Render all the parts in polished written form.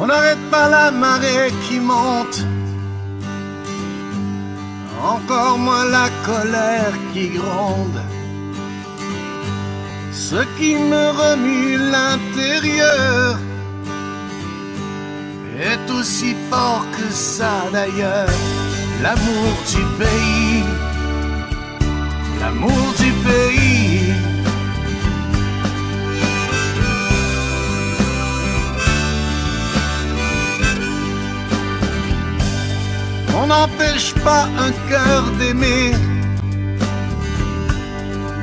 On n'arrête pas la marée qui monte, encore moins la colère qui gronde. Ce qui me remue l'intérieur est aussi fort que ça d'ailleurs. L'amour du pays, l'amour du pays. On n'empêche pas un cœur d'aimer,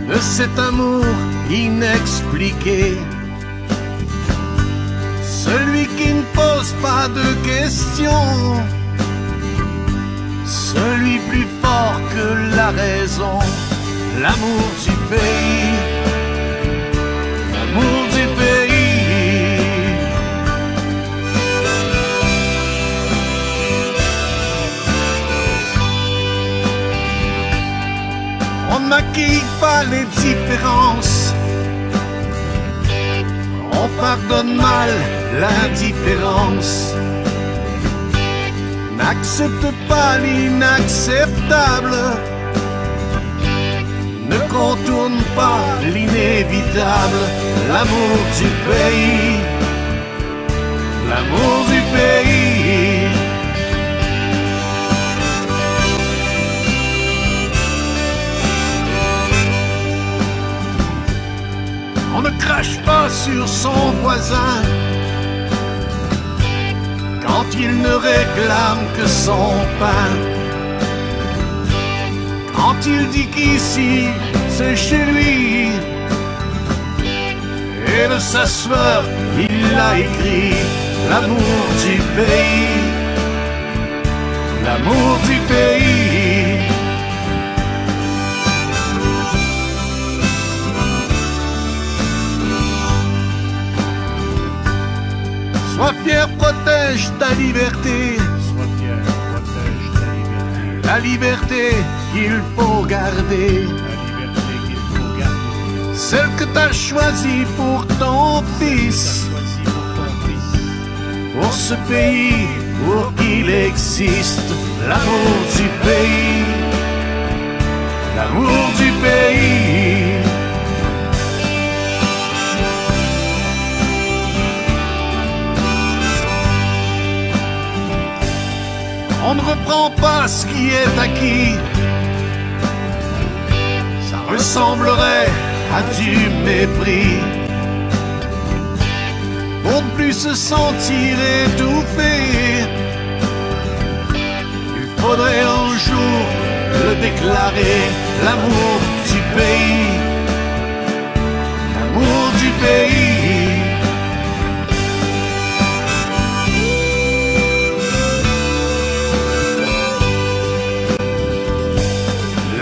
de cet amour inexpliqué. Celui qui ne pose pas de questions, celui plus fort que la raison. L'amour du pays, l'amour du pays. On ne maquille pas les différences, on pardonne mal l'indifférence. N'accepte pas l'inacceptable, ne contourne pas l'inévitable. L'amour du pays, l'amour du pays. On ne crache pas sur son voisin quand il ne réclame que son pain. Quand il dit qu'ici c'est chez lui, et de sa sueur il a écrit l'amour du pays, l'amour du pays. Sois fier, protège ta liberté. Sois fier, protège ta liberté. La liberté qu'il faut garder. La liberté qu'il faut garder. Celle que t'as choisie pour ton fils. Choisis pour ton fils. Pour ce pays, pour qu'il existe. L'amour du pays. L'amour du pays. On ne reprend pas ce qui est acquis, ça ressemblerait à du mépris. Pour ne plus se sentir étouffé, il faudrait un jour le déclarer. L'amour du pays, l'amour du pays.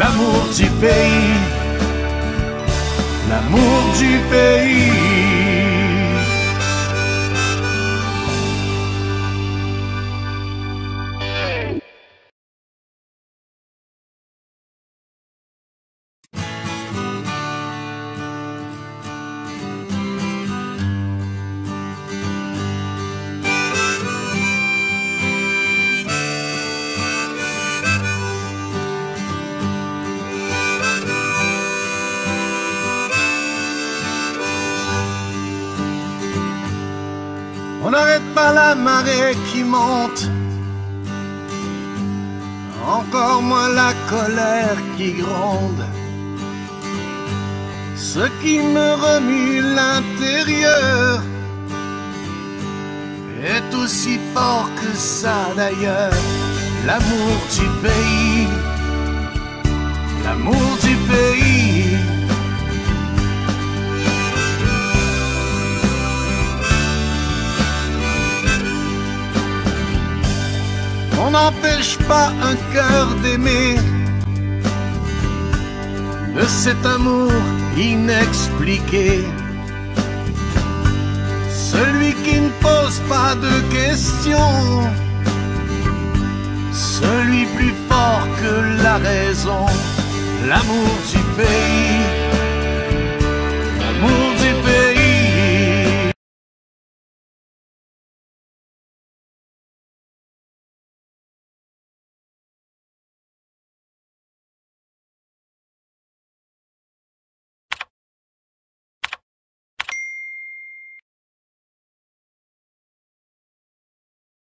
L'amour du pays, l'amour du pays. On n'arrête pas la marée qui monte, encore moins la colère qui gronde. Ce qui me remue l'intérieur est aussi fort que ça d'ailleurs. L'amour du pays, l'amour du pays. On n'empêche pas un cœur d'aimer, de cet amour inexpliqué. Celui qui ne pose pas de questions, celui plus fort que la raison. L'amour du pays,